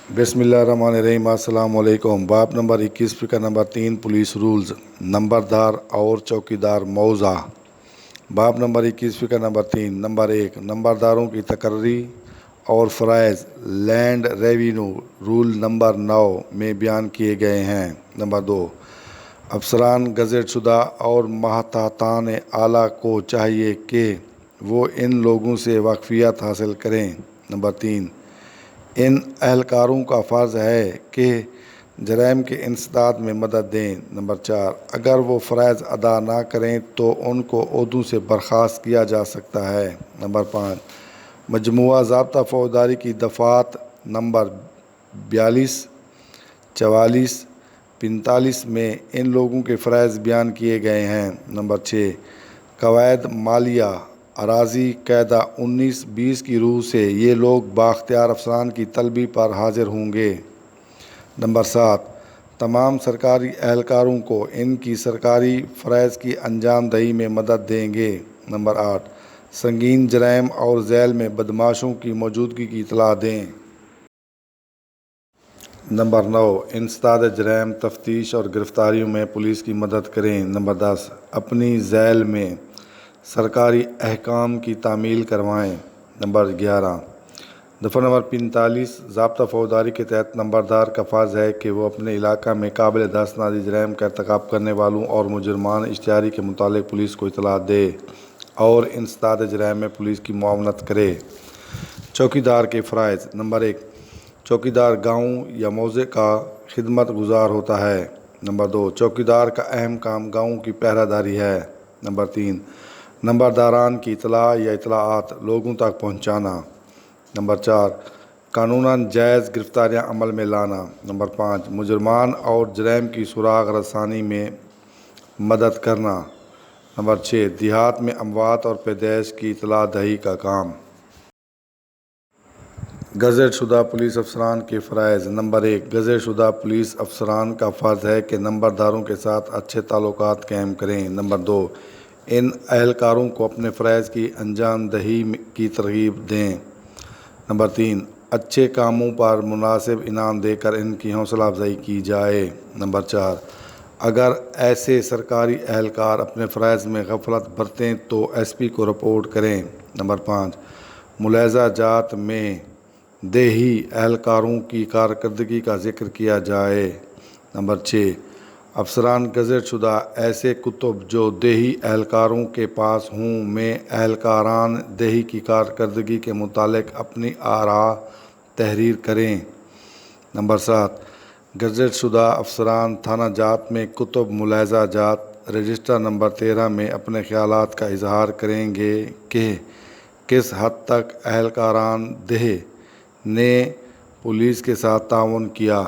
بسم اللہ الرحمن الرحیم۔ السلام علیکم۔ باب نمبر 21، فقہ نمبر 3، پولیس رولز، نمبردار اور چوکیدار موضع۔ باب نمبر 21، فقہ نمبر 3، نمبر 1، نمبرداروں کی تقرری اور فرائض لینڈ ریوینیو رول نمبر 9 میں بیان کیے گئے ہیں۔ نمبر 2، افسران گزٹ شدہ اور محتاطان اعلیٰ کو چاہیے کہ وہ ان لوگوں سے واقفیت حاصل کریں۔ نمبر 3، ان اہلکاروں کا فرض ہے کہ جرائم کے انسداد میں مدد دیں۔ نمبر 4، اگر وہ فرائض ادا نہ کریں تو ان کو عہدوں سے برخاست کیا جا سکتا ہے۔ نمبر 5، مجموعہ ضابطہ فوجداری کی دفعات نمبر 42، 44، 45 میں ان لوگوں کے فرائض بیان کیے گئے ہیں۔ نمبر 6، قواعد مالیہ اراضی قاعدہ 19-20 کی روح سے یہ لوگ بااختیار افسران کی طلبی پر حاضر ہوں گے۔ نمبر 7، تمام سرکاری اہلکاروں کو ان کی سرکاری فرائض کی انجام دہی میں مدد دیں گے۔ نمبر 8، سنگین جرائم اور ذیل میں بدماشوں کی موجودگی کی اطلاع دیں۔ نمبر 9، انسداد جرائم، تفتیش اور گرفتاریوں میں پولیس کی مدد کریں۔ نمبر 10، اپنی ذیل میں سرکاری احکام کی تعمیل کروائیں۔ نمبر 11، دفعہ نمبر 45، ضابطہ فوجداری کے تحت نمبردار کا فرض ہے کہ وہ اپنے علاقہ میں قابل دست نازی جرائم کا ارتکاب کرنے والوں اور مجرمان اشتہاری کے متعلق پولیس کو اطلاع دے اور انسداد جرائم میں پولیس کی معاونت کرے۔ چوکیدار کے فرائض۔ نمبر 1، چوکیدار گاؤں یا موضع کا خدمت گزار ہوتا ہے۔ نمبر 2، چوکیدار کا اہم کام گاؤں کی پہرہ داری ہے۔ نمبر 3، نمبرداران کی اطلاع یا اطلاعات لوگوں تک پہنچانا۔ نمبر 4، قانوناً جائز گرفتاریاں عمل میں لانا۔ نمبر 5، مجرمان اور جرائم کی سراغ رسانی میں مدد کرنا۔ نمبر 6، دیہات میں اموات اور پیدائش کی اطلاع دہی کا کام۔ گزٹ شدہ پولیس افسران کے فرائض۔ نمبر 1، گزٹ شدہ پولیس افسران کا فرض ہے کہ نمبرداروں کے ساتھ اچھے تعلقات قائم کریں۔ نمبر 2، ان اہلکاروں کو اپنے فرائض کی انجام دہی کی ترغیب دیں۔ نمبر 3، اچھے کاموں پر مناسب انعام دے کر ان کی حوصلہ افزائی کی جائے۔ نمبر 4، اگر ایسے سرکاری اہلکار اپنے فرائض میں غفلت برتیں تو ایس پی کو رپورٹ کریں۔ نمبر 5، ملاحظہ جات میں دیہی اہلکاروں کی کارکردگی کا ذکر کیا جائے۔ نمبر 6، افسران گزٹ شدہ ایسے کتب جو دیہی اہلکاروں کے پاس ہوں میں اہلکاران دیہی کی کارکردگی کے متعلق اپنی آراء تحریر کریں۔ نمبر 7، گزٹ شدہ افسران تھانہ جات میں کتب ملاحظہ جات رجسٹر نمبر 13 میں اپنے خیالات کا اظہار کریں گے کہ کس حد تک اہلکاران دیہی نے پولیس کے ساتھ تعاون کیا۔